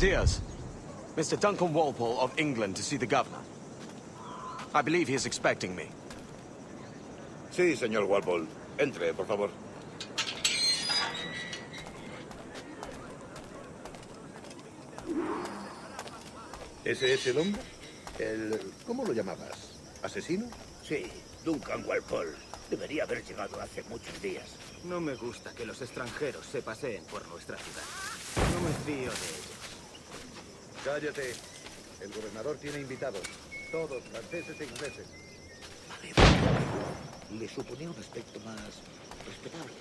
Musketeers. Mr. Duncan Walpole of England to see the governor. I believe he is expecting me. Sí, señor Walpole. Entre, por favor. ¿Ese es el hombre? ¿Cómo lo llamabas? ¿Asesino? Sí, Duncan Walpole. Debería haber llegado hace muchos días. No me gusta que los extranjeros se paseen por nuestra ciudad. No me fío de ellos. Cállate. El gobernador tiene invitados. Todos franceses e ingleses. Vale, le suponía un aspecto más respetable.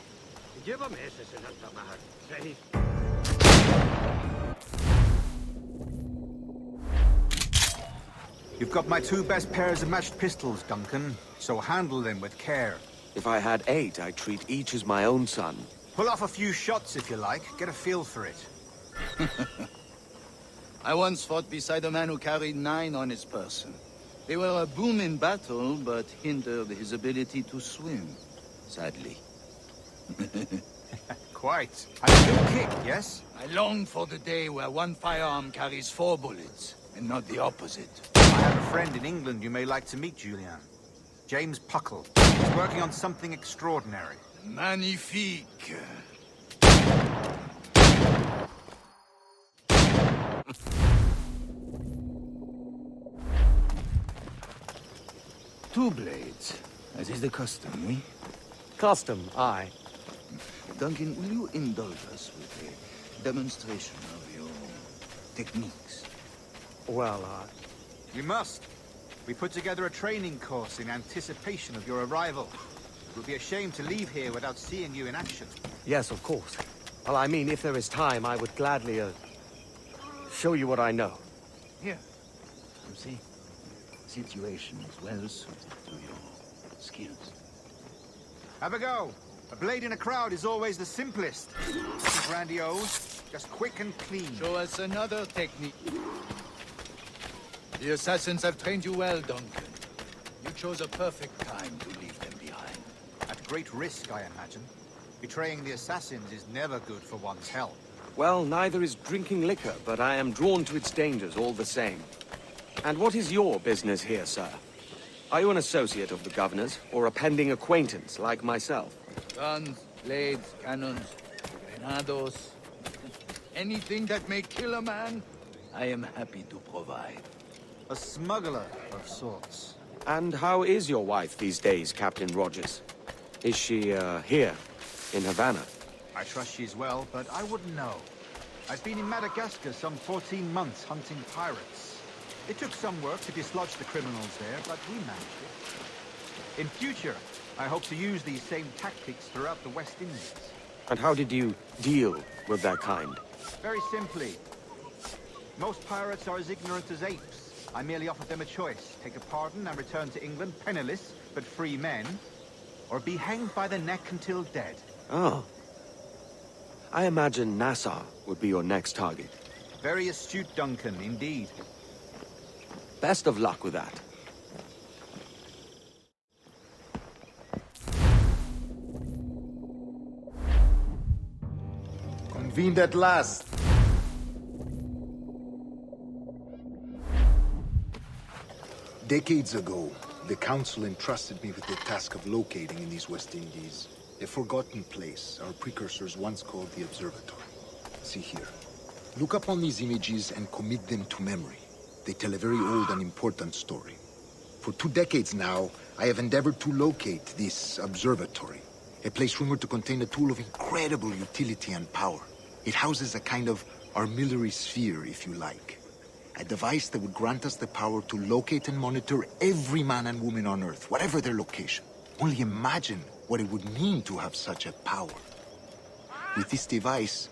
Llévame ese en alta mar. Sí. You've got my two best pairs of matched pistols, Duncan, so handle them with care. If I had 8, I'd treat each as my own son. Pull off a few shots if you like, get a feel for it. I once fought beside a man who carried 9 on his person. They were a boom in battle, but hindered his ability to swim, sadly. Quite. A good kick, yes? I long for the day where one firearm carries 4 bullets, and not the opposite. I have a friend in England you may like to meet, Julian. James Puckle. He's working on something extraordinary. Magnifique. Two blades, as is the custom, oui? Custom, aye. Duncan, will you indulge us with a demonstration of your techniques? Well, We must. We put together a training course in anticipation of your arrival. It would be a shame to leave here without seeing you in action. yes, of course. Well, I mean, if there is time, I would gladly, show you what I know. Here, you see, situation is well suited to your skills. Have a go. A blade in a crowd is always the simplest. Nothing grandiose, just quick and clean. Show us another technique. The assassins have trained you well, Duncan. You chose a perfect time to leave them behind. At great risk, I imagine. Betraying the assassins is never good for one's health. Well, neither is drinking liquor, but I am drawn to its dangers all the same. And what is your business here, sir? Are you an associate of the governor's, or a pending acquaintance like myself? Guns, blades, cannons, grenados. Anything that may kill a man, I am happy to provide. A smuggler of sorts. And how is your wife these days, Captain Rogers? Is she, here, in Havana? I trust she's well, but I wouldn't know. I've been in Madagascar some 14 months hunting pirates. It took some work to dislodge the criminals there, but we managed it. In future, I hope to use these same tactics throughout the West Indies. And how did you deal with that kind? Very simply. Most pirates are as ignorant as apes. I merely offered them a choice. Take a pardon and return to England penniless, but free men, or be hanged by the neck until dead. Oh. I imagine Nassau would be your next target. Very astute, Duncan, indeed. Best of luck with that. Convened at last. Decades ago, the Council entrusted me with the task of locating in these West Indies a forgotten place our precursors once called the Observatory. See here. Look upon these images and commit them to memory. They tell a very old and important story. For 2 decades now, I have endeavored to locate this observatory, a place rumored to contain a tool of incredible utility and power. It houses a kind of armillary sphere, if you like. A device that would grant us the power to locate and monitor every man and woman on Earth, whatever their location. Only imagine what it would mean to have such a power. With this device,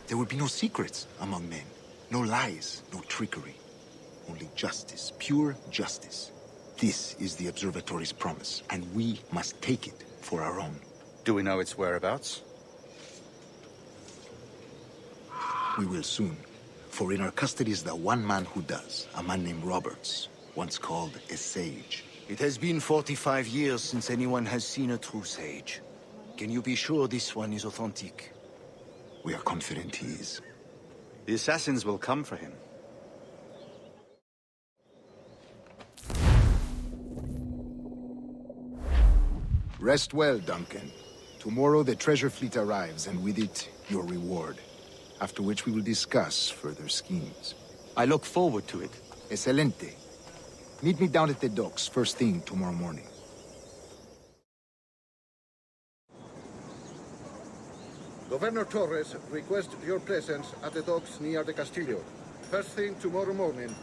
there would be no secrets among men, no lies, no trickery. Only justice, pure justice. This is the observatory's promise, and we must take it for our own. Do we know its whereabouts? We will soon. For in our custody is the one man who does, a man named Roberts, once called a sage. It has been 45 years since anyone has seen a true sage. Can you be sure this one is authentic? We are confident he is. The assassins will come for him. Rest well, Duncan. Tomorrow the treasure fleet arrives, and with it, your reward. After which we will discuss further schemes. I look forward to it. Excelente. Meet me down at the docks first thing tomorrow morning. Governor Torres requests your presence at the docks near the Castillo. First thing tomorrow morning,